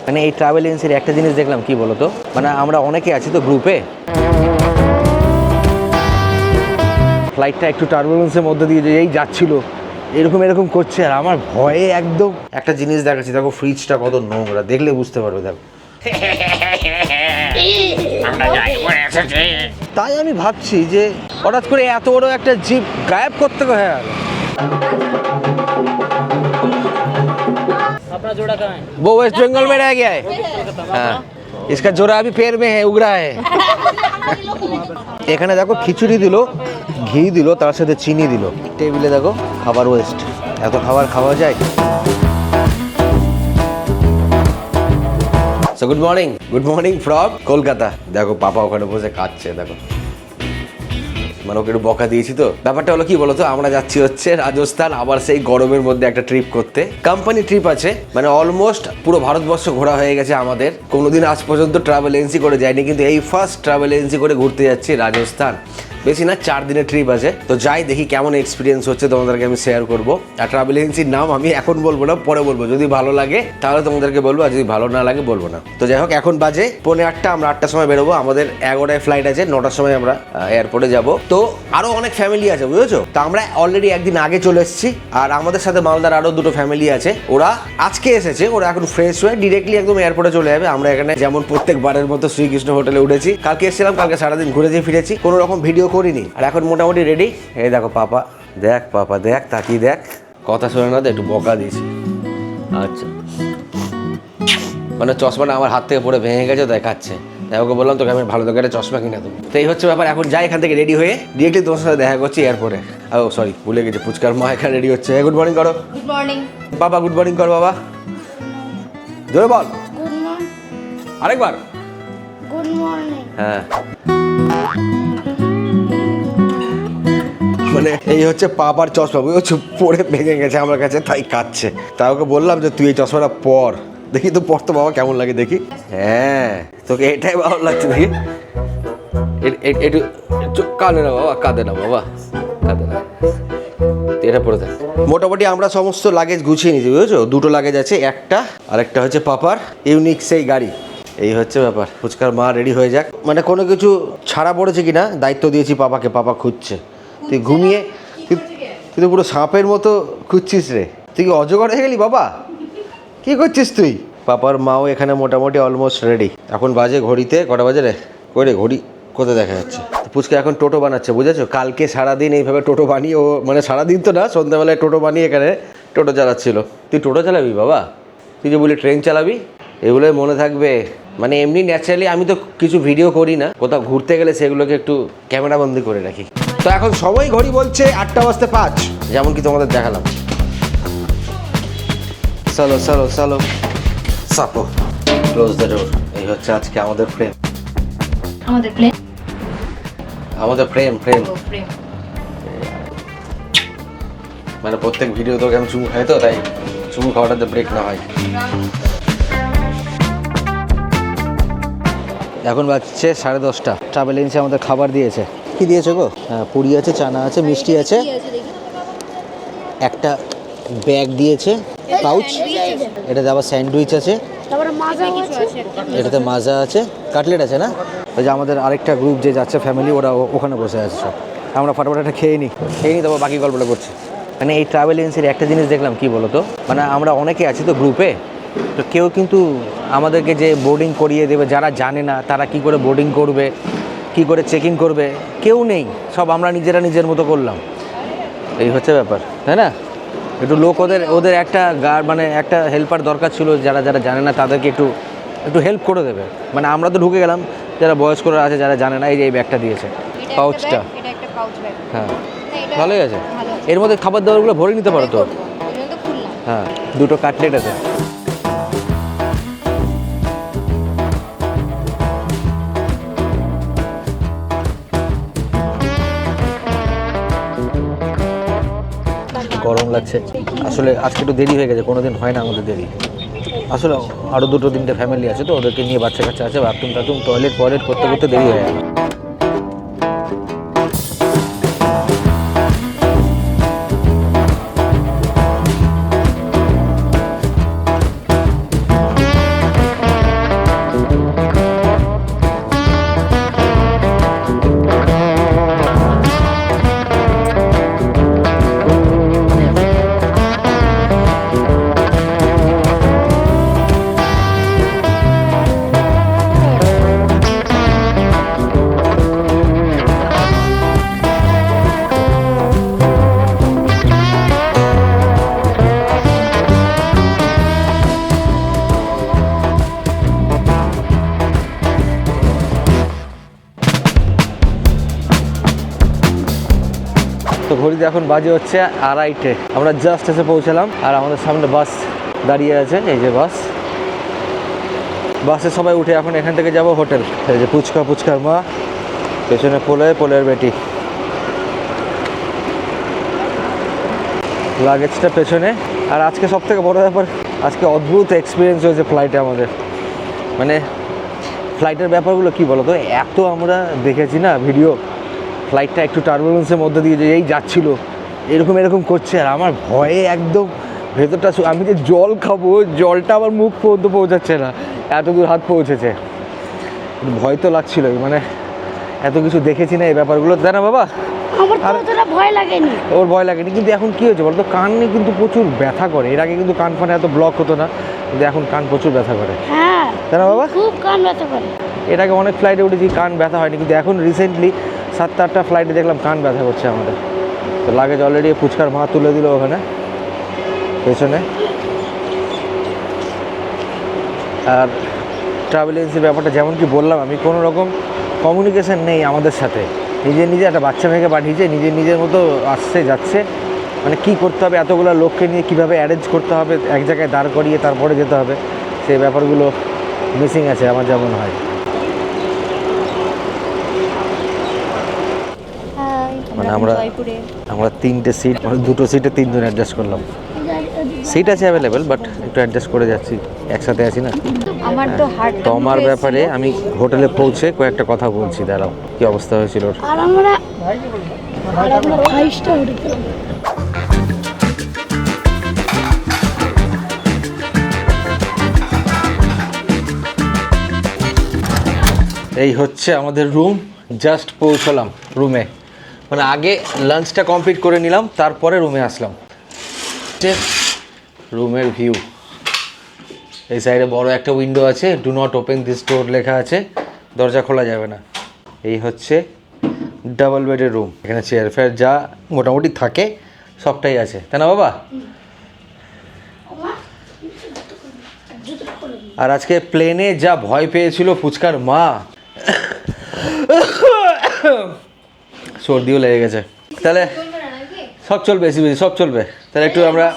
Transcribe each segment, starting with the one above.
মানে এই ট্রাভেল এজেন্সির একটা জিনিস দেখলাম, কি বলতো, মানে আমরা অনেকে আছি তো গ্রুপে, ফ্লাইটটা একটু টার্বুলেন্সের মধ্যে দিয়ে যেই যাচ্ছিল এরকম করছে, আর আমার ভয়ে একদম। একটা জিনিস দেখাচ্ছি, দেখো ফ্রিজটা কত নোংরা, দেখলে বুঝতে পারবে। দেখো, তাই আমি ভাবছি যে হঠাৎ করে এত বড় একটা জিপ গায়েব করতে হয়ে গেল। अपना जोड़ा कहाँ है? वो वेस्ट बंगाल में रह गया है। हाँ, इसका जोड़ा अभी पैर में है, उगड़ा है। এখানে দেখো খিচুড়ি দিল, ঘি দিল, তার সাথে চিনি দিল। টেবিলে দেখো খাবার ওয়েস্ট, এত খাবার খাওয়া যায়? So good morning from Kolkata. দেখো পাপা ওখানে বসে খাচ্ছে, দেখো মানে ওকে একটু বকা দিয়েছি। তো ব্যাপারটা হলো কি বলতো, আমরা যাচ্ছি হচ্ছে রাজস্থান, আবার সেই গরমের মধ্যে একটা ট্রিপ করতে। কোম্পানি ট্রিপ আছে, মানে অলমোস্ট পুরো ভারতবর্ষ ঘোরা হয়ে গেছে আমাদের। কোনোদিন আজ পর্যন্ত ট্রাভেল এজেন্সি করে যায়নি, কিন্তু এই ফার্স্ট ট্রাভেল এজেন্সি করে ঘুরতে যাচ্ছি রাজস্থান। বেশি না, 4 দিনের ট্রিপ আছে। তো যাই দেখি কেমন এক্সপিরিয়েন্স হচ্ছে, তোমাদেরকে আমি শেয়ার করবো। আর ট্রাভেল এজেন্সির নাম আমি এখন বলবো না, পরে বলবো। যদি ভালো লাগে তাহলে তোমাদেরকে বলবো, আর যদি ভালো না লাগে বলবো না। তো যাই হোক, এখন বাজে 8:45, আমরা 8টার সময় বেরোবো। আমাদের 11টায় ফ্লাইট আছে, 9টার সময় আমরা এয়ারপোর্টে যাব। তো আরও অনেক ফ্যামিলি আছে, বুঝেছো? তো আমরা অলরেডি একদিন আগে চলে এসেছি, আর আমাদের সাথে মালদার আরও 2টো ফ্যামিলি আছে। ওরা আজকে এসেছে, ওরা এখন ফ্রেশ হয়ে ডিরেক্টলি একদম এয়ারপোর্টে চলে যাবে। আমরা এখানে যেমন প্রত্যেকবারের মতো শ্রীকৃষ্ণ হোটেলে উঠেছি। কালকে এসেছিলাম, কালকে সারাদিন ঘুরেছি ফিরেছি, কোনো রকম ভিডিও করিনি। আর এখন মোটামুটি রেডি। এই দেখো পাপা, দেখ তাকিয়ে দেখ, কথা শোনে না তো, একটু বকা দিয়েছি। আচ্ছা, মানে চশমাটা আমার হাত থেকে পড়ে ভেঙে গেছে, তাই খাচ্ছে। তাই ওকে বললাম তোকে আমি ভালো দোকানে চশমা কিনে দেবো। তো এই হচ্ছে ব্যাপার। এখন যাই এখান থেকে রেডি হয়ে ডিরেক্টলি তোমার সাথে দেখা করছি এয়ারপোর্টে। ও সরি, ভুলে গেছি, পুচকার মা এখানে রেডি হচ্ছে। গুড মর্নিং করো। Good morning. বাবা গুড মর্নিং কর বাবা, জোরে বল। Good morning. আরেকবার। Good morning. হ্যাঁ, মানে এই হচ্ছে পাপার চশমা, বুঝেছো, পরে ভেঙে গেছে আমার কাছে, তাই কাচ্ছে। তাই ওকে বললাম যে তুই এই চশমাটা পর, দেখি তো পর তো বাবা কেমন লাগে দেখি। হ্যাঁ, তোকে এটাই ভালো লাগছে দেখি। একটু কাঁদে না বাবা, কাঁদে না। এটা পরে দেখ। মোটামুটি আমরা সমস্ত লাগেজ গুছিয়ে নিয়েছি, বুঝেছো। 2টো লাগেজ আছে, একটা আর একটা হচ্ছে পাপার ইউনিক সেই গাড়ি। এই হচ্ছে ব্যাপার। ফুচকার মা রেডি হয়ে যাক, মানে কোনো কিছু ছাড়া পড়েছে কিনা দায়িত্ব দিয়েছি পাপাকে। পাপা খুঁজছে। তুই ঘুমিয়ে, তুই তো পুরো সাপের মতো খুঁজছিস রে। তুই কি অজগর হয়ে গেলি বাবা? কি করছিস তুই? পাপার মাও এখানে মোটামুটি অলমোস্ট রেডি। এখন বাজে ঘড়িতে কটা বাজে রে? করে ঘড়ি কোথায় দেখা যাচ্ছে। পুচকা এখন টোটো বানাচ্ছে, বুঝেছো। কালকে সারাদিন এইভাবে টোটো বানিয়ে, ও মানে সারাদিন তো না, সন্ধ্যাবেলায় টোটো বানিয়ে এখানে টোটো চালাচ্ছিল। তুই টোটো চালাবি বাবা? তুই যে বলি ট্রেন চালাবি, এগুলোই মনে থাকবে। মানে এমনি ন্যাচারালি আমি তো কিছু ভিডিও করি না, কোথাও ঘুরতে গেলে সেগুলোকে একটু ক্যামেরাবন্দি করে রাখি। তো এখন সময় ঘড়ি বলছে 8:05, যেমন কি তোমাদের দেখালাম। চলো সাপো, ক্লোজ দ্য ডোর। এই হচ্ছে আজকে আমাদের প্রেম, প্রেম। মানে প্রত্যেক ভিডিও তোকে আমি চুমু খাই, তো তাই চুমু খাওয়াটাতে ব্রেক না হয়। এখন বাজছে 10:30। ট্রাভেল এজেন্সি আমাদের খাবার দিয়েছে। কি দিয়েছে গো? হ্যাঁ, পুরি আছে, চানা আছে, মিষ্টি আছে, একটা ব্যাগ দিয়েছে, পাউচ। এটাতে আবার স্যান্ডউইচ আছে, এটাতে মাজা আছে, কাটলেট আছে না? ওই যে আমাদের আরেকটা গ্রুপ যে যাচ্ছে ফ্যামিলি, ওরা ওখানে বসে আছে সব। আমরা ফটাফট একটা খেয়ে নিই, তারপর বাকি গল্পটা করছি। মানে এই ট্রাভেল এজেন্সির একটা জিনিস দেখলাম, কি বলতো, মানে আমরা অনেকে আছি তো গ্রুপে, তো কেউ কিন্তু আমাদেরকে যে বোর্ডিং করিয়ে দেবে, যারা জানে না তারা কি করে বোর্ডিং করবে, কি করে চেক ইন করবে, কেউ নেই। সব আমরা নিজেরা নিজের মতো করলাম। এই হচ্ছে ব্যাপার, তাই না? একটু লোক ওদের একটা মানে একটা হেল্পার দরকার ছিল, যারা জানে না তাদেরকে একটু হেল্প করে দেবে। মানে আমরা তো ঢুকে গেলাম, যারা বয়স্করা আছে, যারা জানে না, এই ব্যাগটা দিয়েছে, পাউচটা। হ্যাঁ, ভালোই আছে। এর মধ্যে খাবার দাবারগুলো ভরে নিতে পারো তো। হ্যাঁ, 2টো কাটলেট আছে। গরম লাগছে আসলে, আজকে একটু দেরি হয়ে গেছে, কোনোদিন হয় না আমাদের দেরি। আসলে আরও 2-3টে ফ্যামিলি আছে, তো ওদেরকে নিয়ে, বাচ্চা কাচ্চা আছে, বাথরুম টয়লেট করতে দেরি হয়ে গেল। ঘড়িতে এখন বাজে হচ্ছে 2:30। আমরা জাস্ট এসে পৌঁছালাম আর আমাদের সামনে বাস দাঁড়িয়ে আছে। এই যে বাসে সবাই উঠে এখন এখান থেকে যাব হোটেল। এই যে পুচকার মা, পেছনে পোলের বেটি, লাগেজটা পেছনে। আর আজকে সব থেকে বড় ব্যাপার, আজকে অদ্ভুত এক্সপিরিয়েন্স হয়েছে ফ্লাইটে আমাদের। মানে ফ্লাইটের ব্যাপারগুলো কি বলো তো, এত আমরা দেখেছি না ভিডিও, ফ্লাইটটা একটু টার্বুলেন্সের মধ্যে দিয়ে যে এই যাচ্ছিলো এরকম করছে, আর আমার ভয়ে একদম ভেতরটা, আমি যে জল খাবো, জলটা আমার মুখ পর্যন্ত পৌঁছাচ্ছে না, এত দূর হাত পৌঁছেছে। ভয় তো লাগছিলই, মানে এত কিছু দেখেছি না এই ব্যাপারগুলো, তাই না বাবা? আমার তো অতটা ভয় লাগেনি। ওর ভয় লাগেনি, কিন্তু এখন কী হয়েছে বলতো, কানে কিন্তু প্রচুর ব্যথা করে। এর আগে কিন্তু কান ফানে এত ব্লক হতো না, কিন্তু এখন কান প্রচুর ব্যথা করে। হ্যাঁ, তাই না বাবা? খুব কান ব্যথা করে। এর আগে অনেক ফ্লাইটে উঠেছি, কান ব্যথা হয়নি, কিন্তু এখন রিসেন্টলি 7-8টা ফ্লাইটে দেখলাম কান ব্যথা করছে আমাদের। তো লাগেজ অলরেডি পুচকার মা তুলে দিল ওখানে পেছনে। আর ট্রাভেল এজেন্সির ব্যাপারটা যেমন কি বললাম, আমি কোনো রকম কমিউনিকেশান নেই আমাদের সাথে। নিজে একটা বাচ্চা মেয়েকে পাঠিয়েছে, নিজের মতো আসছে যাচ্ছে। মানে কি করতে হবে, এতগুলো লোককে নিয়ে কীভাবে অ্যারেঞ্জ করতে হবে, এক জায়গায় দাঁড় করিয়ে তারপরে যেতে হবে, সেই ব্যাপারগুলো মিসিং আছে আমার যেমন হয়। মানে আমরা 3টে সিট, মানে 2টো সিটে 3 জন অ্যাডজাস্ট করলাম। সিট আছে অ্যাভেলেবেল, বাট একটু অ্যাডজাস্ট করে যাচ্ছি, একসাথে আছি না। আমার তো হার্ট তো আমার ব্যাপারে আমি হোটেলে পৌঁছে কয়েকটা কথা বলছি, দাঁড়াও কি অবস্থা হয়েছিল। আর আমরা 5 স্টার হোটেল। এই হচ্ছে আমাদের রুম, জাস্ট পৌঁছলাম রুমে। মানে আগে লাঞ্চটা কমপ্লিট করে নিলাম, তারপরে রুমে আসলাম। রুমের ভিউ, এই সাইডে বড় একটা উইন্ডো আছে, ডু নট ওপেন দিস ডোর লেখা আছে, দরজা খোলা যাবে না। এই হচ্ছে ডাবল বেডের রুম, এখানে চেয়ার ফেয়ার যা মোটামুটি থাকে সবটাই আছে, তাই না বাবা? আর আজকে প্লেনে যা ভয় পেয়েছিল পুচকার মা, সর্দিও লেগে গেছে। তাহলে সব চলবে, বেশি সব চলবে। তাহলে একটু আমরা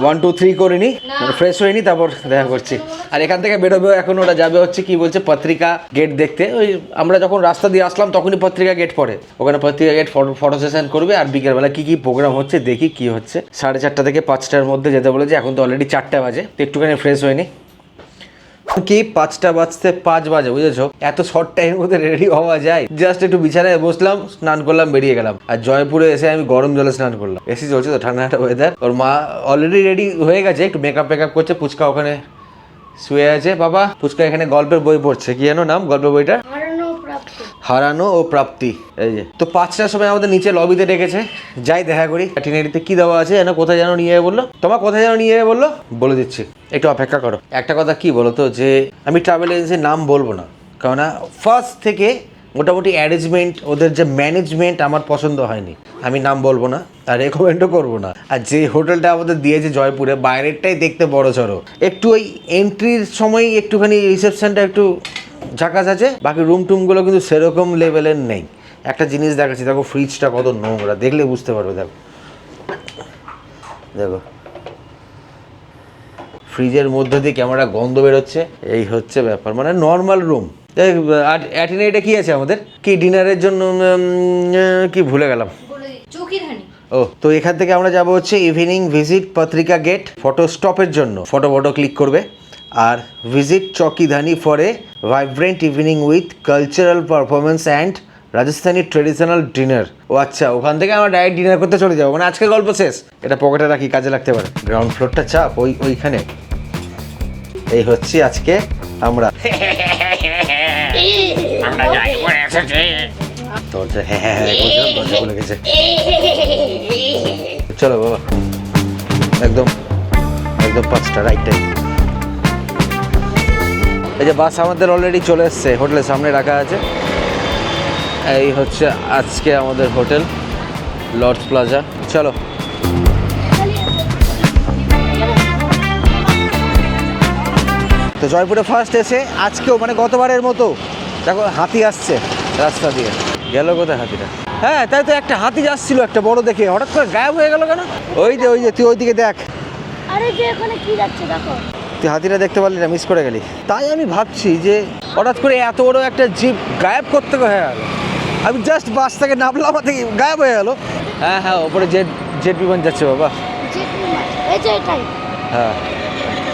1 2 3 করে নিই, ফ্রেশ হয়ে নিই, তারপর দেখা করছি। আর এখান থেকে বেরোবে এখন, ওরা যাবে হচ্ছে কি বলছে পত্রিকা গেট দেখতে। ওই আমরা যখন রাস্তা দিয়ে আসলাম তখনই পত্রিকা গেট পড়ে, ওখানে পত্রিকা গেট ফটো সেশন করবে। আর বিকেলবেলা কী প্রোগ্রাম হচ্ছে দেখি কি হচ্ছে। 4:30 থেকে 5টার মধ্যে যেতে বলেছে, এখন তো অলরেডি 4টা বাজে, তো একটুখানি ফ্রেশ হয়ে নিই। কি 5টা বাজতে 5 বাজে, বুঝেছো? এত শর্ট টাইমের মধ্যে রেডি হওয়া যায়? জাস্ট একটু বিছানায় বসলাম, স্নান করলাম, বেরিয়ে গেলাম। আর জয়পুরে এসে আমি গরম জলে স্নান করলাম। এসি চলছে তো, ঠান্ডা ওয়েদার। ওর মা অলরেডি রেডি হয়ে গেছে, একটু মেকআপ করছে। পুচকা ওখানে শুয়ে আছে। বাবা, পুচকা এখানে গল্পের বই পড়ছে। কি যেন নাম গল্পের বইটা? হারানো ও প্রাপ্তি। এই যে তো 5টার সময় আমাদের নিচে লবিতে ডেকেছে, যাই দেখা করি। টিনারিতে কি দেওয়া আছে যেন, কোথায় যেন নিয়ে যাবে বললো। তোমার কোথায় যেন নিয়ে যাবে বললো, বলে দিচ্ছি, একটু অপেক্ষা করো। একটা কথা কি বলো তো, যে আমি ট্রাভেল এজেন্সির নাম বলবো না, কারণ ফার্স্ট থেকে মোটামুটি অ্যারেঞ্জমেন্ট, ওদের যে ম্যানেজমেন্ট আমার পছন্দ হয়নি। আমি নাম বলবো না আর রেকমেন্ডও করবো না। আর যে হোটেলটা আমাদের দিয়েছে জয়পুরে, বাইরেরটাই দেখতে বড় সড়ো, একটু ওই এন্ট্রির সময় একটুখানি রিসেপশনটা একটু ঝাঁকাস আছে, বাকি রুম টুমগুলো কিন্তু সেরকম লেভেলের নেই। একটা জিনিস দেখাচ্ছি, দেখো ফ্রিজটা কত নোংরা, দেখলে বুঝতে পারবে। দেখো দেখো ফ্রিজের মধ্যে দিয়ে ক্যামেরা গন্ধ বেরোচ্ছে। এই হচ্ছে ব্যাপার, মানে নর্মাল রুম। আর অ্যাটিনাইটে কি আছে আমাদের, কি ডিনারের জন্য কি ভুলে গেলাম। ও, তো এখান থেকে আমরা যাব হচ্ছে evening visit Patrika gate, photo স্টপের জন্য। ফটো ক্লিক করবে। আর visit Chokhidhani for a vibrant evening with cultural performance and Rajasthani traditional dinner. ও আচ্ছা, ওখান থেকে আমরা ডাইরেক্ট ডিনার করতে চলে যাবো, মানে আজকের গল্প শেষ। এটা পকেটে রাখি, কাজে লাগতে পারে। গ্রাউন্ড ফ্লোরটা চাপ ওইখানে। এই হচ্ছে আজকে আমরা দরজা হ্যাঁ দরজা খুলে গেছে। চলো বাবা, একদম 5টা রাইট টাইম। এই যে বাস আমাদের অলরেডি চলে এসছে, হোটেলের সামনে রাখা আছে। এই হচ্ছে আজকে আমাদের হোটেল, লর্ডস প্লাজা। চলো। তো জয়পুরে ফার্স্ট এসে আজকেও, মানে গতবারের মতো, দেখো হাতি আসছে রাস্তা দিয়ে। গেল কোথায় হাতিটা? হ্যাঁ তাই তো, একটা হাতি যাচ্ছিল একটা বড় দেখে, হঠাৎ করে গায়েব হয়ে গেল কেন? ওই যে তুই ওইদিকে দেখ, আরে যে ওখানে কি যাচ্ছে দেখো। তুই হাতিটা দেখতে পারলি না, মিস করে গেলি। তাই আমি ভাবছি যে হঠাৎ করে এত বড় একটা জিপ গায়েব করতে হয়ে গেল। আমি জাস্ট বাস থেকে নামলাম, থেকে গায়েব হয়ে গেল। হ্যাঁ ওপরে জেট বিমান যাচ্ছে বাবা। জেট বিমান, এই যে এটাই, হ্যাঁ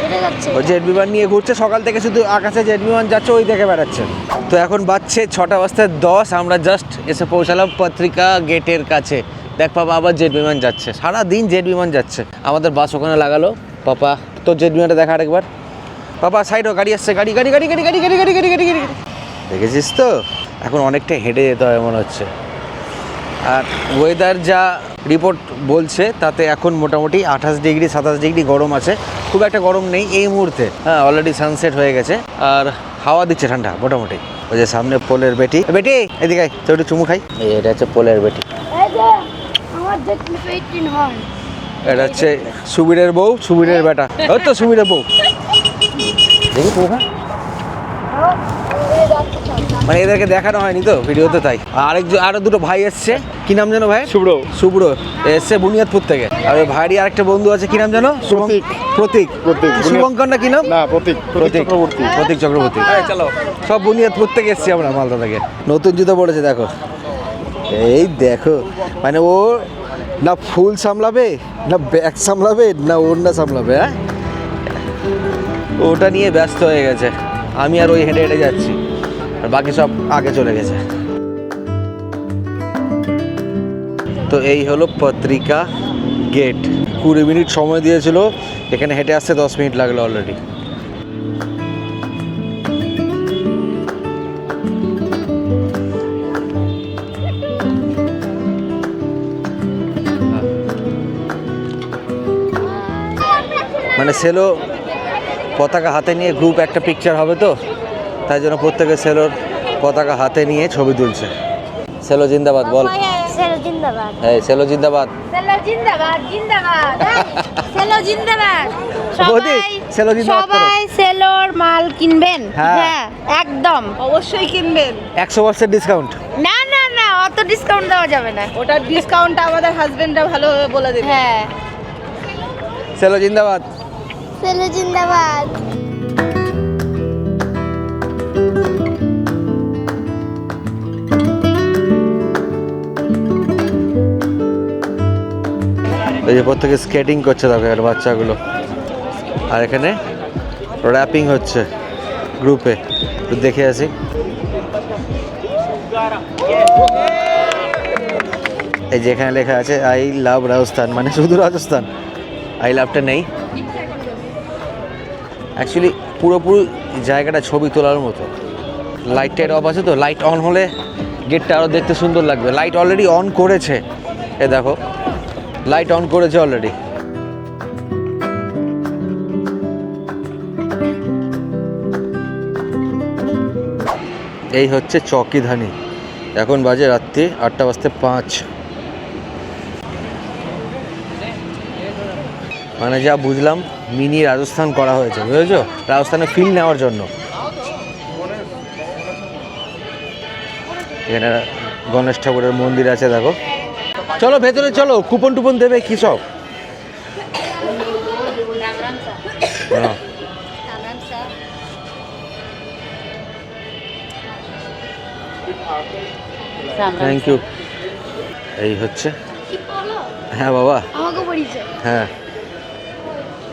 এটা যাচ্ছে। ওই জেট বিমান নিয়ে ঘুরছে, সকাল থেকে শুধু আকাশে জেট বিমান যাচ্ছে, ওই দেখে বেড়াচ্ছে। তো এখন বাজছে 6:10, আমরা জাস্ট এসে পৌঁছালাম পত্রিকা গেটের কাছে। দেখ পাপা আবার জেট বিমান যাচ্ছে, সারাদিন জেট বিমান যাচ্ছে। আমাদের বাস ওখানে লাগালো। পাপা তোর জেট বিমানটা দেখা আরেকবার। পাপা সাইডও গাড়ি আসছে, গাড়ি গাড়ি গাড়ি গাড়ি গাড়ি গাড়ি গাড়ি গাড়ি গাড়ি গাড়ি দেখেছিস তো? এখন অনেকটা হেঁটে যেতে হবে মনে হচ্ছে। আর ওয়েদার যা রিপোর্ট বলছে তাতে এখন মোটামুটি 28-27 ডিগ্রি গরম আছে, খুব একটা গরম নেই এই মুহূর্তে। হ্যাঁ অলরেডি সানসেট হয়ে গেছে আর হাওয়া দিচ্ছে ঠান্ডা মোটামুটি। ওই যে সামনে পোলের বেটি, বেটি এদিকে আয়, তো একটু চুমু খাই। এটা হচ্ছে পোলের বেটি, এই যে আমার দেখলে 18 হয়। এটা হচ্ছে সুবীরের বউ, সুবীরের বেটা, ওই তো সুবীরের বউ। দেখি তো হ্যাঁ, মানে এদেরকে দেখানো হয়নি তো ভিডিওতে, তাই। আরো দুটো ভাই এসছে, কি নাম জানো ভাই? শুভ্র এসছে বুনিয়াদপুর থেকে। আর ওই ভাইয়েরই আরেকটা বন্ধু আছে, কি নাম জানো? প্রতীক শুভঙ্কর না কি নাম? না প্রতীক চক্রবর্তী। চলো সব বুনিয়াদপুর থেকে এসছি আমরা, মালদা থেকে। নতুন জুতো পড়েছে দেখো, এই দেখো, মানে ও না ফুল সামলাবে, না ব্যাগ সামলাবে, না ওড়না সামলাবে। হ্যাঁ ওটা নিয়ে ব্যস্ত হয়ে গেছে, আমি আর ওই হেঁটে হেঁটে যাচ্ছি, আর বাকি সব আগে চলে গেছে। তো এই হলো পত্রিকা গেট। 20 মিনিট সময় দিয়েছিল, এখানে হেঁটে আসতে 10 মিনিট লাগলো অলরেডি। মানে সেলো পতাকা হাতে নিয়ে গ্রুপ একটা পিকচার হবে তো, তাই জন্য প্রত্যেকে সেলোর পতাকা হাতে নিয়ে ছবি তুলছে। সেলো জিন্দাবাদ বল। সেলো জিন্দাবাদ, হ্যাঁ সেলো জিন্দাবাদ, সেলো জিন্দাবাদ, জিন্দাবাদ, সেলো জিন্দাবাদ। বৌদি, সেলো জিন্দাবাদ করো। সবাই সেলোর মাল কিনবেন। হ্যাঁ। হ্যাঁ একদম অবশ্যই কিনবেন। 100% ডিসকাউন্ট। না না না, অত ডিসকাউন্ট দেওয়া যাবে না। ওটা ডিসকাউন্ট আমাদের হাজবেন্ডরা ভালোভাবে বলে দেবে। হ্যাঁ সেলো জিন্দাবাদ। সেলো জিন্দাবাদ। এই যে প্রত্যেকে স্কেটিং করছে দেখো এখানে বাচ্চাগুলো, আর এখানে র্যাপিং হচ্ছে গ্রুপে, একটু দেখে আসি। এই যে এখানে লেখা আছে আই লাভ রাজস্থান, মানে শুধু রাজস্থান, আই লাভটা নেই। অ্যাকচুয়ালি পুরোপুরি জায়গাটা ছবি তোলার মতো। লাইট টাইট অফ আছে তো, লাইট অন হলে গেটটা আরও দেখতে সুন্দর লাগবে। লাইট অলরেডি অন করেছে, এ দেখো লাইট অন করেছে অলরেডি। এই হচ্ছে চৌকিধানি, এখন বাজে রাত্রি 8:05। মানে যা বুঝলাম মিনি রাজস্থান করা হয়েছে, বুঝেছো, রাজস্থানের ফিল নেওয়ার জন্য। এখানে গণেশ ঠাকুরের মন্দির আছে দেখো। চলো ভেতরে চলো, কুপন টুপন দেবে কি সব। Thank you. এই হচ্ছে, হ্যাঁ বাবা, আমাকে পরিচয়। হ্যাঁ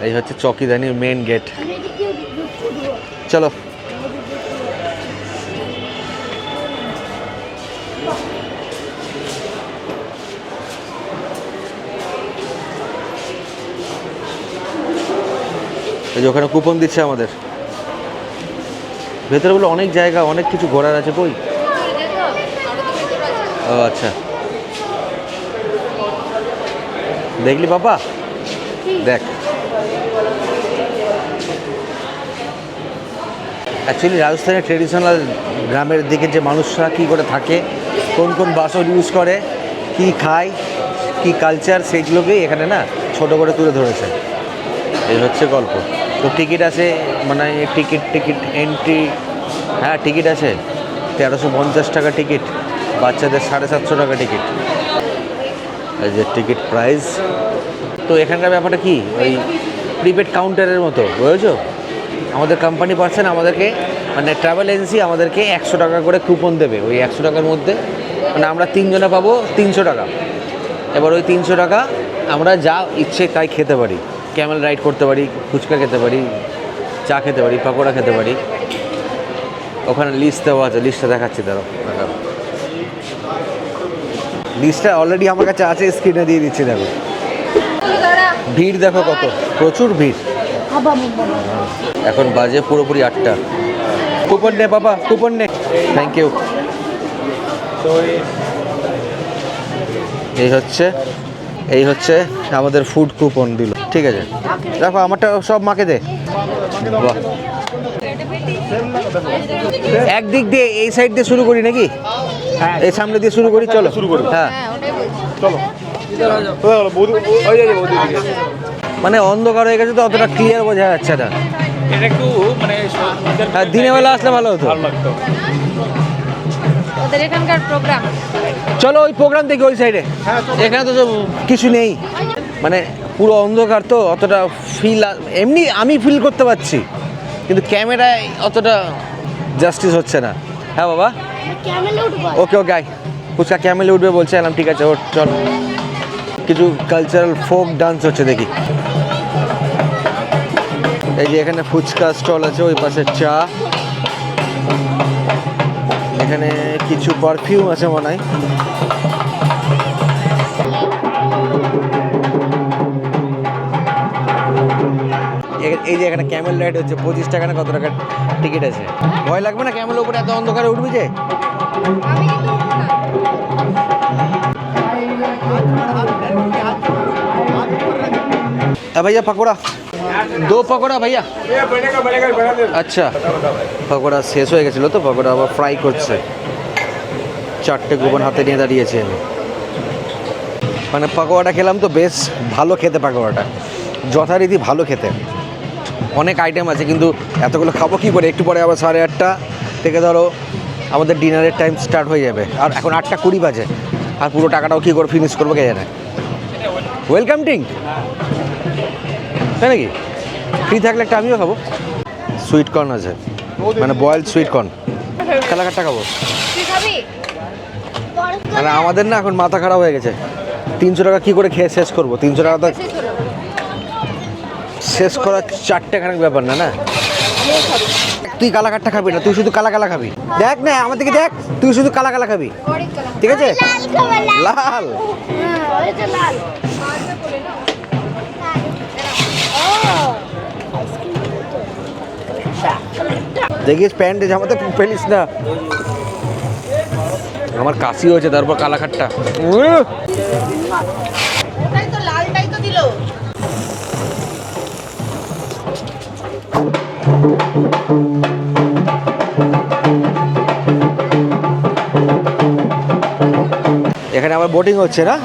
এই হচ্ছে চৌকিদানির মেন গেট। চলো এই যে ওখানে কুপন দিচ্ছে আমাদের। ভেতরে বলে অনেক জায়গা, অনেক কিছু ঘোরার আছে। কই, ও আচ্ছা, দেখলি বাবা, দেখ অ্যাকচুয়ালি রাজস্থানের ট্রেডিশনাল গ্রামের দিকে যে মানুষরা কী করে থাকে, কোন কোন বাসন ইউজ করে, কি খায়, কি কালচার, সেইগুলোকেই এখানে না ছোট করে তুলে ধরেছে। এই হচ্ছে গল্প। তো টিকিট আছে, মানে টিকিট এন্ট্রি, হ্যাঁ টিকিট আছে 1350 টাকা টিকিট। বাচ্চাদের 750 টাকা টিকিট। এই যে টিকিট প্রাইস। তো এখানকার ব্যাপারটা কি, ওই প্রিপেড কাউন্টারের মতো, বুঝেছো? আমাদের কোম্পানি পার্সন আমাদেরকে, মানে ট্রাভেল এজেন্সি আমাদেরকে 100 টাকা করে কুপন দেবে। ওই 100 টাকার মধ্যে মানে আমরা 3 জনে পাবো 300 টাকা। এবার ওই 300 টাকা আমরা যা ইচ্ছে তাই খেতে পারি। ক্যামেল রাইড করতে পারি, ফুচকা খেতে পারি, চা খেতে পারি, পকোড়া খেতে পারি। ওখানে লিস্ট দেওয়া আছে, লিস্টটা দেখাচ্ছি, দাঁড়াও। লিস্টটা অলরেডি আমার কাছে আছে, স্ক্রিনে দিয়ে দিচ্ছি, দেখো। ভিড় দেখো কত, প্রচুর ভিড়। এখন বাজে পুরোপুরি 8টা। কুপন নে বাবা, কুপন নে। Thank you. এই হচ্ছে আমাদের ফুড কুপন দিল। ঠিক আছে, দেখো আমারটা সব মাকে দে। বাহ, একদিক দিয়ে এই সাইড দিয়ে শুরু করি নাকি? এই সামনে দিয়ে শুরু করি, চলো শুরু করি। হ্যাঁ চলো। মানে অন্ধকার হয়ে গেছে তো অতটা ক্লিয়ার বোঝা যাচ্ছে না। এটা একটু মানে হ্যাঁ, দিনের বেলা আসলে ভালো হতো। ভালো লাগতো। ওদের এখানকার প্রোগ্রাম। চলো ওই প্রোগ্রাম দেখি ওই সাইডে। এখানে তো সব কিছু নেই, মানে পুরো অন্ধকার তো অতটা ফিল, এমনি আমি ফিল করতে পারছি কিন্তু ক্যামেরায় অতটা জাস্টিস হচ্ছে না। হ্যাঁ বাবা, ক্যামেলে উঠবো। ওকে ওকে, আয়। ফুচকা ক্যামেলে উঠবে বলছে, এলাম ঠিক আছে, ওর চল। কিছু কালচারাল ফোক ডান্স হচ্ছে দেখি। এই যে এখানে ফুচকা স্টল আছে, ওই পাশে চা, এখানে কিছু পারফিউম আছে মনে হয়। এই যে এখানে ক্যামেল রাইড হচ্ছে, 25 টাকা না কত টাকার টিকিট আছে। ভয় লাগবে না ক্যামেলের উপরে এত অন্ধকারে উঠবি যে? भैया पकौड़ा 2 पकौड़ा भैया। আচ্ছা, পকোড়া শেষ হয়ে গেছিলো তো, পকোড়া আবার ফ্রাই করছে। 4টে কুপন হাতে নিয়ে দাঁড়িয়েছে। মানে পকোড়াটা খেলাম তো বেশ ভালো খেতে, পকোড়াটা যথারীতি ভালো খেতে। অনেক আইটেম আছে কিন্তু এতগুলো খাবো কী করে? একটু পরে আবার 8:30 থেকে ধরো আমাদের ডিনারের টাইম স্টার্ট হয়ে যাবে। আর এখন 8:20 বাজে, আর পুরো টাকাটাও কী করে ফিনিশ করবো কে জানে। ওয়েলকাম ড্রিঙ্ক তাই নাকি? ফ্রি থাকলে একটা আমিও খাবো। সুইট কর্ন আছে, মানে বয়েলড সুইট কর্ন। কালাকাটটা খাবো। মানে আমাদের না এখন মাথা খারাপ হয়ে গেছে। 300 টাকা কী করে খেয়ে শেষ করবো? 300 টাকা তো শেষ করা 4টে খানিক ব্যাপার না। না তুই কালাকাটটা খাবি না, তুই শুধু কালা কালা খাবি। দেখ না আমার দিকে দেখ, তুই শুধু কালা কালা খাবি, ঠিক আছে? লাল লাল। দেখিস প্যান্টে জামাতে ফেলিস না। আমার কাশি হয়েছে, তারপর কালাকাটটা। ওটাই তো লালটাই তো দিল। এখানে আবার বোটিং হচ্ছে না,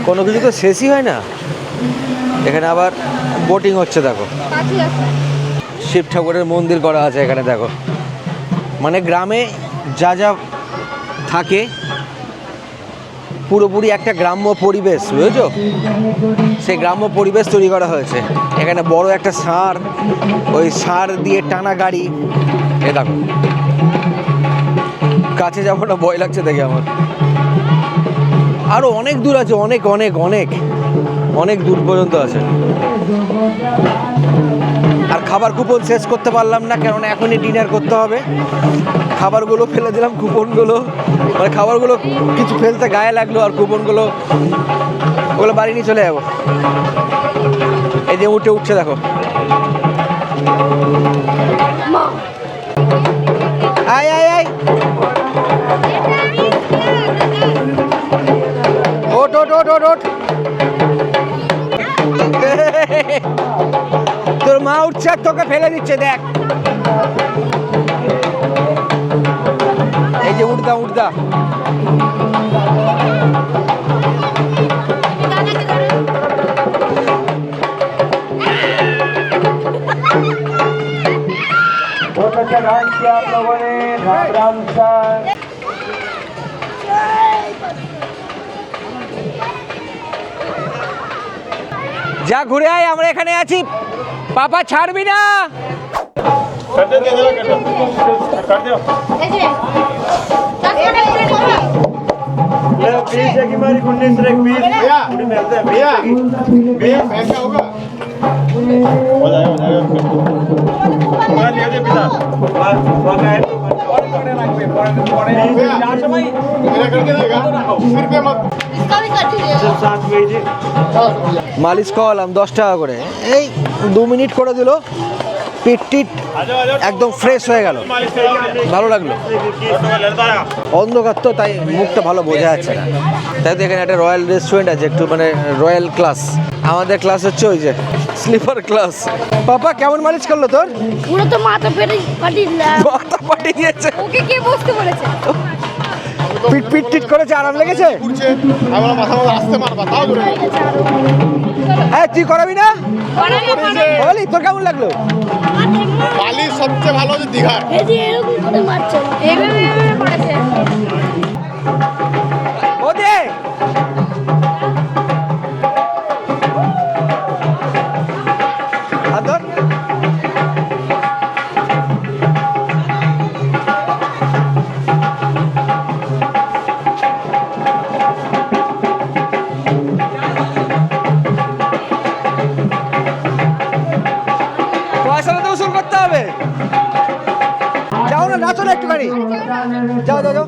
কোনো কিছু তো শেষই হয় না। এখানে আবার বোটিং হচ্ছে, দেখো। শিব ঠাকুরের মন্দির করা আছে এখানে, দেখো। মানে গ্রামে যা যা থাকে পুরোপুরি একটা গ্রাম্য পরিবেশ, বুঝেছো? সেই গ্রাম্য পরিবেশ তৈরি করা হয়েছে। এখানে বড় একটা ষাঁড়, ওই ষাঁড় দিয়ে টানা গাড়ি। এ দেখো, কাছে যাবো না, ভয় লাগছে দেখে আমার। আরও অনেক দূর আছে, অনেক অনেক অনেক অনেক দূর পর্যন্ত আছে। আর খাবার কুপন শেষ করতে পারলাম না, কেননা এখনই ডিনার করতে হবে। খাবারগুলো ফেলে দিলাম, কুপনগুলো, মানে খাবারগুলো কিছু ফেলতে গায়ে লাগলো, আর কুপনগুলো ওগুলো বাড়ি নিয়ে চলে যাবো। এই যে উঠছে দেখো। আয় আয় আয়, ওট ওট ওট ওট ওট। তোর মা উঠছে আর তোকে ফেলে দিচ্ছে, দেখ। এই যে উঠদা উঠদা। যা ঘুরে আয়, আমরা এখানে আছি, পাপা ছাড়বি না। মালিশ করালাম 10 টাকা করে, এই 2 মিনিট করে দিল, পিট টিট একদম ফ্রেশ হয়ে গেল, ভালো লাগলো। অন্ধকার তো, তাই মুখটা ভালো বোঝা যাচ্ছে না। তাই তো এখানে একটা রয়্যাল রেস্টুরেন্ট আছে, একটু মানে রয়্যাল ক্লাস। আমাদের ক্লাস হচ্ছে ওই যে স্লিপার ক্লাস। পাপা কেমন মালিশ করলো তোর? পুরো তো মাথা ফাটিয়ে মাথা ফাটিয়ে দিয়েছে, ওকে কে বসতে বলেছে? পিট পিট টিট করেছে, আরাম লেগেছে? হ্যাঁ, তুই করাবি না? বলি তোর কেমন লাগলো? বালির সবচেয়ে ভালো হচ্ছে দীঘার। এই যে এরকম করে মারছে, এইভাবে করেছে। ওদে আদর পয়সা তো উসুল করতে হবে। যাও না, নাচো না একটুখানি, যাও যাও যাও।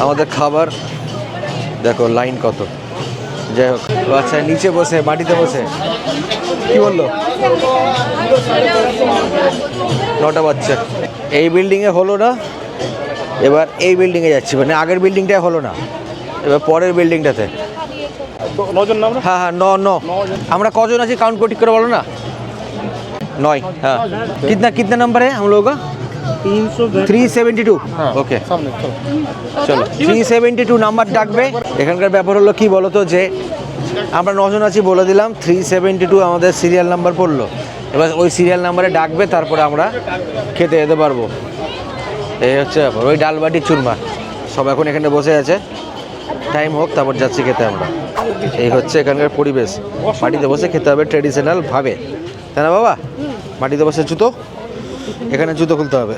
আমাদের খাবার দেখো, লাইন কত। যাই হোক, আচ্ছা নিচে বসে, মাটিতে বসে, কি বললো? 9টা বাচ্চা। এই বিল্ডিংয়ে হলো না, এবার এই বিল্ডিংয়ে যাচ্ছি, মানে আগের বিল্ডিংটায় হলো না, এবার পরের বিল্ডিংটাতে। 9 জন না আমরা? হ্যাঁ হ্যাঁ, 9। আমরা কজন আছি কাউন্ট করে ঠিক করে বলো না। 9। हाँ कितना कितना नंबर है हम लोगों का? 372। ওকে চলো 372 নাম্বার ডাকবে। এখানকার ব্যাপার হলো কি বলো তো, যে আমরা 9 জন আছি বলে দিলাম, 372 আমাদের সিরিয়াল নাম্বার পড়লো। এবার ওই সিরিয়াল নাম্বারে ডাকবে, তারপরে আমরা খেতে যেতে পারবো। এই হচ্ছে ব্যাপার। ওই ডাল বাটি চুরমা সব এখন এখানে বসে আছে, টাইম হোক তারপর যাচ্ছি খেতে আমরা। এই হচ্ছে এখানকার পরিবেশ, মাটিতে বসে খেতে হবে ট্রেডিশনাল ভাবে, তাই না বাবা? মাটিতে বসে জুতো, এখানে জুতো খুলতে হবে।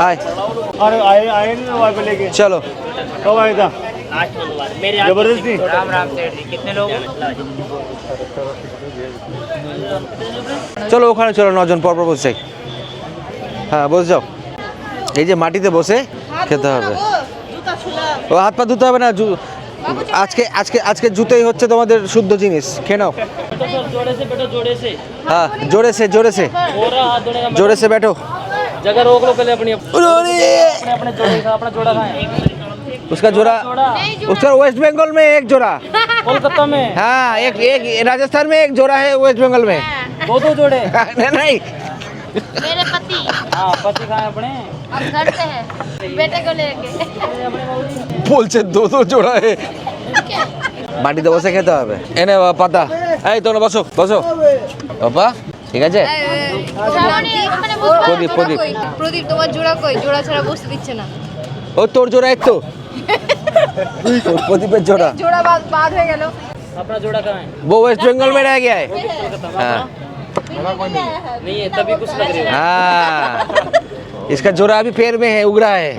আয় अरे आए ना वाइफ लेके চলো कब आया था? जबरदस्ती। চলো ওখানে চলো, 9 জন পরপর বসে যাই। হ্যাঁ বসে যাও। এই যে মাটিতে বসে খেতে হবে। ও হাত পা ধুতে হবে না, আজকে আজকে আজকে জুতোই হচ্ছে তোমাদের শুদ্ধ জিনিস। খেয়ে নাও। हाँ जोड़े से जोड़े से बैठो। जगह रोक लो पहले अपनी अपने जोड़ा खाएं। उसका जोड़ा, उसका वेस्ट बंगाल में एक जोड़ा, कोलकाता में हाँ एक राजस्थान में एक जोड़ा है, वेस्ट बंगाल में दो जोड़े। नहीं मेरे पति हाँ पति खाए अपने अब घर से है बेटे को लेके বলছে দো জোড়া হে মাটিতে বসে খেতে হবে এনে পাতা এই তোমরা বসো বসো বাবা ঠিক আছে প্রদীপ প্রদীপ প্রদীপ তোমার জোড়া কই জোড়া ছাড়া বসতে দিচ্ছে না ও তোর জোড়া এক তো তোর প্রদীপের জোড়া জোড়া বাদ হয়ে গেল अपना जोड़ा कहाँ है वो वेस्ट बंगाल में रह गया है हाँ नहीं है तभी कुछ लग रही है हाँ इसका जोड़ा अभी पैर में है उगड़ा है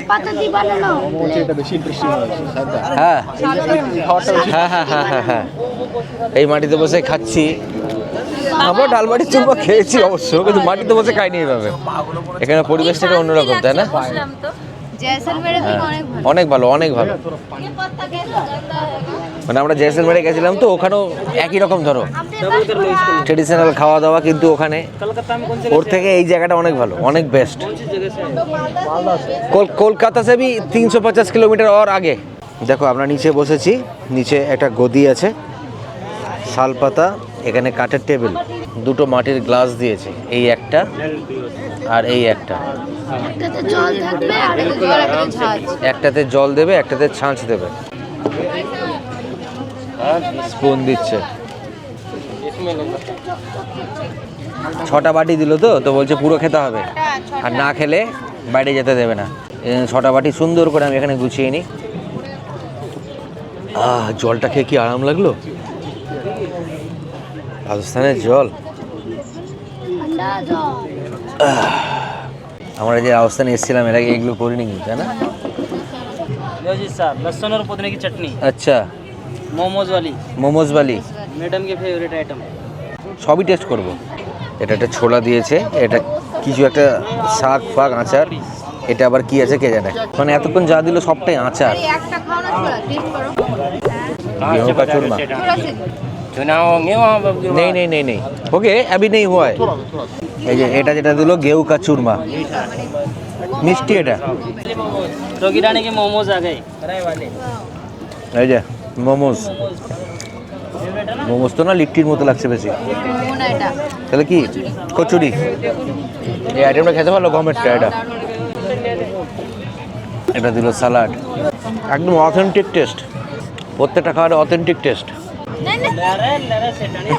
পাতা দিয়ে বানানো হ্যাঁ হ্যাঁ হ্যাঁ হ্যাঁ হ্যাঁ হ্যাঁ এই মাটিতে বসে খাচ্ছি আমরা ডাল বাটি চুরমা খেয়েছি অবশ্য কিন্তু মাটিতে বসে খাইনি এইভাবে এখানে পরিবেশটা অন্যরকম তাই না জয়সলমেরের থেকে অনেক অনেক ভালো ভালো অনেক ভালো মানে আমরা জয়সলমেরে গেছিলাম তো ওখানেও একই রকম ধরো डबल कर लो इसको ট্রেডিশনাল খাওয়া দাওয়া কিন্তু ওখানে कलकत्ता में कौन से ওর থেকে এই জায়গাটা অনেক ভালো অনেক বেস্ট कौन सी जगह से है কলকাতা से भी 350 কিলোমিটার और आगे দেখো আমরা নিচে বসেছি নিচে একটা গদি আছে শালপাতা এখানে কাঠের টেবিল দুটো মাটির গ্লাস দিয়েছে এই একটা আর এই একটা একটাতে জল থাকবে আর একটাতে জল দেবে একটাতে ছাঁচ দেবে স্পুন দিচ্ছে ছটা বাটি দিল তো তো বলছে পুরো খেতে হবে আর না খেলে বাইরে যেতে দেবে না ছটা বাটি সুন্দর করে আমি এখানে গুছিয়ে নিই জলটা খেয়ে কি আরাম লাগলো রাজস্থানের জল ঠান্ডা জল আমরা যে রাজস্থানে এসেছিলাম এর আগে এগুলো করিনি কিন্তু তাই না लो जी साहब लहसुन और पुदीने की चटनी আচ্ছা मोमोज वाली মোমোজ বালি मैडम के फेवरेट आइटम সবই টেস্ট করব এটা একটা ছোলা দিয়েছে এটা কিছু একটা শাক ফাক আচার এটা আবার কি আছে কে জানে মানে এতক্ষণ যা দিল সবটাই আচার একটা খাও না ছোড়া টেস্ট করো गेहूं का चूरमा ছোড়া से चुनाव होंगे वहाँ पर नहीं नहीं नहीं नहीं ओके अभी नहीं हुआ है এই যে এটা যেটা দিল গেহু কা চুরমা মিষ্টি এটা रोगी रानी के मोमोज आ गए फ्राई वाले এই যে মোমোস মোমোস তো না লিট্টির মতো লাগছে বেশি মোনা এটা তাহলে কি কচুরি এই আইটেমটা খেতে ভালো গভর্নমেন্টটা এটা এটা দিল স্যালাড একদম অথেন্টিক টেস্ট প্রত্যেকটা খাবারের অথেন্টিক টেস্ট लरे सेठानी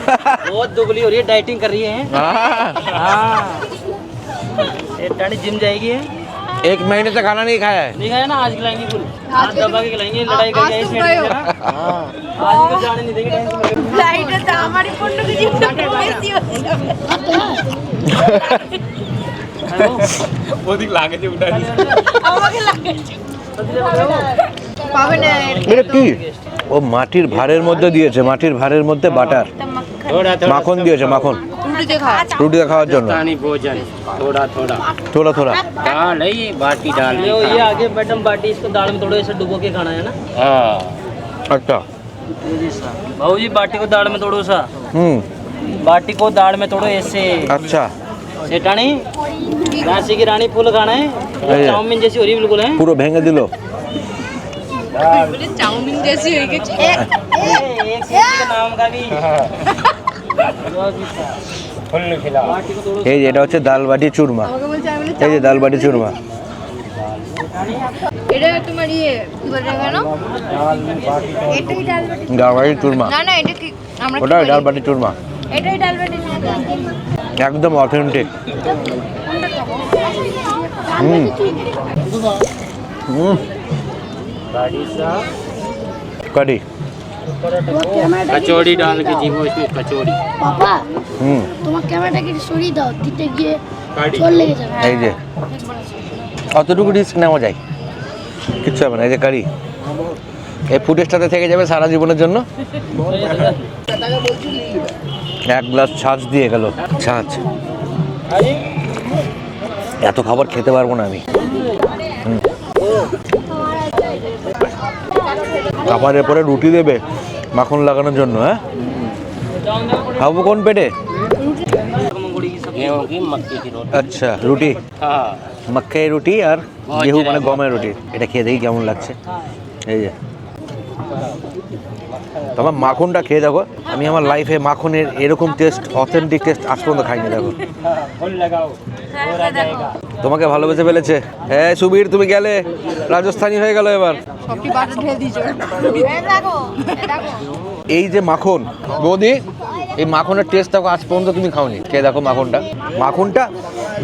बहुत दुबली हो रही है डाइटिंग कर रही है हाँ सेठानी जिम जाएगी है एक महीने से खाना नहीं खाया है नहीं खाया ना आज खिलाएंगे फुल आज दबा के खिलाएंगे लड़ाई करके आई सेठ के ना आज को जाने नहीं देंगे टेंशन मत लो। লাইটে তো আমারই 15 কেজি বেশি হয়ে যাবে ওদিক লাগে যে উঠা আমাকে লাগে পাবে না এটা কি ও মাটির ভাড়ের মধ্যে দিয়েছে মাটির ভাড়ের মধ্যে বাটার थोड़ा মাখন দিয়েছে মাখন রুটিতে খাওয়া রুটিতে খাওয়ার জন্য भोजन थोड़ा थोड़ा থোড়া থোড়া दाल है ये बाटी दाल ये आगे मैडम बाटी इसको दाल में थोड़ा ऐसे डुबो के खाना है ना हाँ আচ্ছা भाऊ जी बाटी को दाल में तोड़ो सा হুম बाटी को दाल में तोड़ो ऐसे আচ্ছা सेठानी रांची की रानी फूल खाना है अरे। चाउमीन जैसी हो रही है बिल्कुल है পুরো ভেঙে দিল বলে চাউমিন জেসি হয়ে গেছে एक चीज के नाम का भी फुल खिला बाटी को तोड़ो এই যে এটা হচ্ছে ডাল বাটি চুরমা আমাকে বলছে আমি বলি এই যে ডাল বাটি চুরমা এটা তোমার ইয়ে কি বলে কেন এটাই ডালবাটি ডাল বাটি চুরমা না না এটা কি আমরা ওটা ডাল বাটি চুরমা এটাই ডালবাটি একদম অথেন্টিক হুম হুম কারি कचौड़ी डाल के जीवो इसमें कचौड़ी বাবা হুম তোমার ক্যামেরাটা কি সরিয়ে দাও দিতে গিয়ে জল লেগে যাবে এই যে অতটুকু রিস্ক নেওয়া যায় কিচ্ছু হবে না এই যে কারি এই ফুটেজটাতে থেকে যাবে সারা জীবনের জন্য এক গ্লাস ছাঁচ দিয়ে গেল ছাঁচ এত খাবার খেতে পারবো না আমি খাবারের পরে রুটি দেবে মাখন লাগানোর জন্য হ্যাঁ খাবো কোন পেটে मंगोड़ी की सब्जी गेहूँ की मक्की की रोटी আচ্ছা রুটি हाँ মাক্কাই রুটি আর গেহু মানে গমের রুটি এটা খেয়ে দেখি কেমন লাগছে এই যে তোমার মাখনটা খেয়ে দেখো, আমি আমার লাইফে মাখনের এরকম টেস্ট, অথেন্টিক টেস্ট আজ পর্যন্ত খাইনি। দেখো फुल लगाओ और आ जाएगा। তোমাকে ভালোবেসে ফেলেছে। হ্যাঁ সুবীর, তুমি গেলে, রাজস্থানী হয়ে গেল এবার। এই যে মাখন বৌদি, এই মাখনের টেস্ট দেখো আজ পর্যন্ত তুমি খাওনি। খেয়ে দেখো মাখনটা, মাখনটা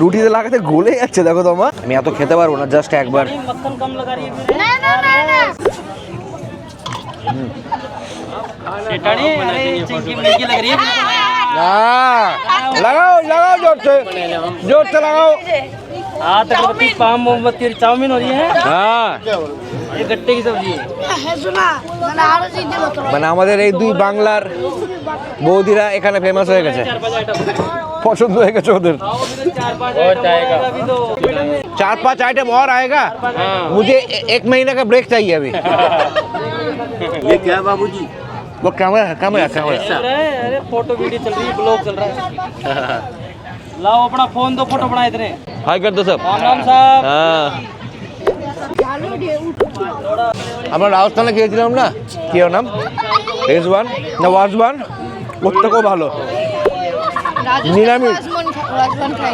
রুটিতে লাগাতে গলে যাচ্ছে। দেখো তোমার, আমি এত খেতে পারবো না, জাস্ট একবার। मक्खन कम लगा रही है না না না না सेठानी, अरे चिंकी मिर्ची लग रही है बिल्कुल। লাগাও লাগাও, জোর से জোর से লাগাও। हाथ अगरबत्ती, पाम मोमबत्ती और चाउमीन हो रही है। হ্যাঁ, ये गट्टे की सब्जी है। হ্যাঁ শোনা মানে আরো চিনতে হতো মানে আমাদের এই দুই বাংলার বৌদিরা এখানে ফেমাস হয়ে গেছে, 4-5 आइटम পছন্দ হয়ে গেছে ওদের। 4-5 हो आइटम जाएगा। अभी तो 4-5 आइटम और आएगा। हाँ। मुझे 1 महीने का ब्रेक चाहिए अभी। ये क्या बाबूजी? वो कैमरा है, कैमरा कैमरा। चल रहा है। अरे फोटो वीडियो चल रही है, ब्लॉग चल रहा है। लाओ अपना फोन दो, फोटो बनाए इतने। हाय कर दो सब। राम राम साहब। হ্যাঁ, আমরা রাজস্থানে গিয়েছিলাম না, কি ওর নাম, রেজওয়ান না ওয়াজওয়ান, ওর থেকেও ভালো নিরামিষ।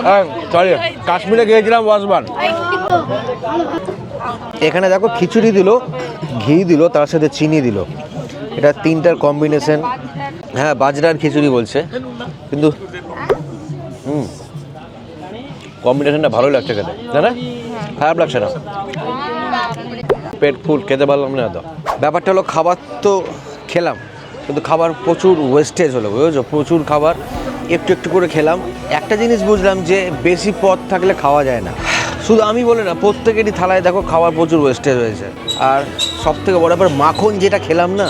হ্যাঁ সরি, কাশ্মীরে গিয়েছিলাম ওয়াজওয়ান। এখানে দেখো খিচুড়ি দিল, ঘি দিল, তার সাথে চিনি দিল। এটা তিনটার কম্বিনেশন। হ্যাঁ বাজরার খিচুড়ি বলছে, কিন্তু কম্বিনেশনটা ভালোই লাগছে খেতে, তাই না? খারাপ লাগছে না, পেট ফুল, খেতে পারলাম না তো। ব্যাপারটা হলো খাবার তো খেলাম, কিন্তু খাবার প্রচুর ওয়েস্টেজ হলো, বুঝেছো? প্রচুর খাবার একটু একটু করে খেলাম। একটা জিনিস বুঝলাম যে বেশি পদ থাকলে খাওয়া যায় না। শুধু আমি বলে না, প্রত্যেকেরই থালায় দেখো খাবার প্রচুর ওয়েস্টেজ হয়েছে। আর সব থেকে বড় ব্যাপার মাখন যেটা খেলাম না,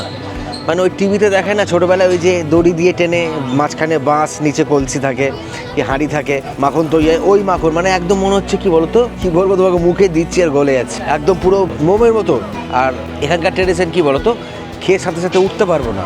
মানে ওই টিভিতে দেখে না ছোটোবেলায়, ওই যে দড়ি দিয়ে টেনে মাঝখানে বাঁশ, নিচে কলসি থাকে, কি হাঁড়ি থাকে, মাখন তৈরি হয়, ওই মাখন মানে একদম মনে হচ্ছে কি বলতো, কি বলবো তোমাকে, মুখে দিচ্ছি আর গলে যাচ্ছে, একদম পুরো মোমের মতো। আর এখানকার ট্রেডিশন কি বলতো, খেয়ে সাথে সাথে উঠতে পারবো না।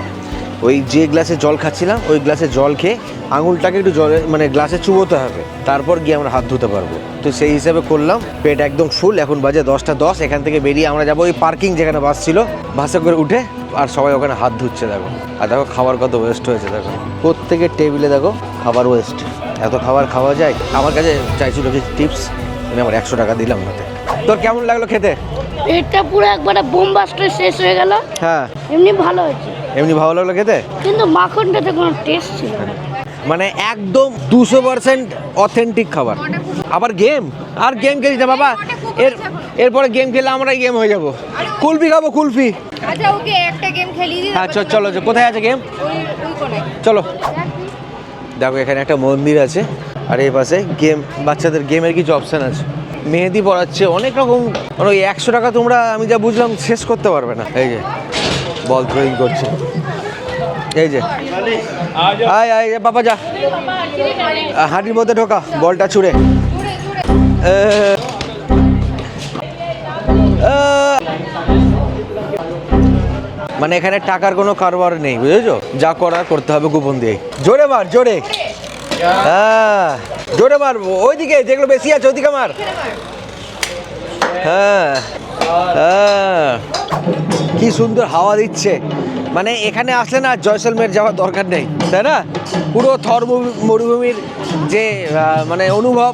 ওই যে গ্লাসে জল খাচ্ছিলাম, ওই গ্লাসে জল খেয়ে আঙুলটাকে একটু জলে মানে গ্লাসে চুবোতে হবে, তারপর গিয়ে আমরা হাত ধুতে পারবো। তো সেই হিসাবে করলাম, পেট একদম ফুল। এখন বাজে 10টা 10। এখান থেকে বেরিয়ে আমরা যাবো ওই পার্কিং যেখানে বাস ছিল, বাসে করে উঠে, আর সবাই ওখানে হাত ধুচ্ছে। দেখো, আর দেখো খাবার কত ওয়েস্ট হয়েছে। দেখো প্রত্যেকের টেবিলে দেখো খাবার ওয়েস্ট। এত খাবার খাওয়া যায়? আমার কাছে চাইছিল কি টিপস, আমি আমার 100 টাকা দিলাম ওতে। তোর কেমন লাগলো খেতে? পেটটা পুরো একবারে বোম বাস্টার শেষ হয়ে গেল। হ্যাঁ এমনি ভালো হয়েছে, এমনি ভালো লাগলো খেতে, কিন্তু মাখনটাতে কোনো টেস্ট ছিল না। মানে একদম 200% অথেন্টিক খাবার। আবার গেম, আর গেম খেলিস না বাবা, এরপরে গেম খেলে আমরাই গেম হয়ে যাবো। কুলফি খাবো, কুলফি। আচ্ছা ওকে একটা গেম খেলিয়ে দিই। হ্যাঁ চলো, কোথায় আছে গেম? ওই কোণে। চলো। দেখো এখানে একটা মন্দির আছে, আর এই পাশে গেম, বাচ্চাদের গেমের কিছু অপশান আছে। মেহেদি পড়াচ্ছে, অনেক রকম। মানে ওই 100 টাকা তোমরা, আমি যা বুঝলাম, শেষ করতে পারবে না। এই যে বল থ্রোয়িং করছে, এই যে আয় আয় বাবা, যা হাঁটির মধ্যে ঢোকা, বলটা ছুঁড়ে। মানে এখানে টাকার কোনো কারবার নেই, বুঝেছো? যা করার করতে হবে গোপন দিয়ে। জোরে মার, জোরে। হ্যাঁ জোরে মারবো, ওইদিকে যেগুলো বেশি আছে ওইদিকে মার। হ্যাঁ হ্যাঁ, কি সুন্দর হাওয়া দিচ্ছে। মানে এখানে আসলে না জয়সলমের যাওয়ার দরকার নেই, তাই না? পুরো থর মরুভূমির যে মানে অনুভব,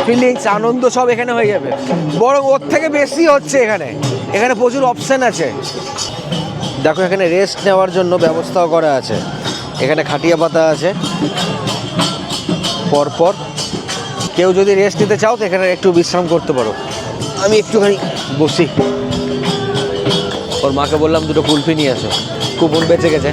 ফিলিংস, আনন্দ সব এখানে হয়ে যাবে। বরং ওর থেকে বেশি হচ্ছে এখানে। এখানে প্রচুর অপশান আছে। দেখো এখানে রেস্ট নেওয়ার জন্য ব্যবস্থাও করা আছে। এখানে খাটিয়া পাতা আছে পরপর। কেউ যদি রেস্ট নিতে চাও তো এখানে একটু বিশ্রাম করতে পারো। আমি একটুখানি বসি। ওর মাকে বললাম দুটো কুলফি নিয়ে আসো, কুপন বেঁচে গেছে।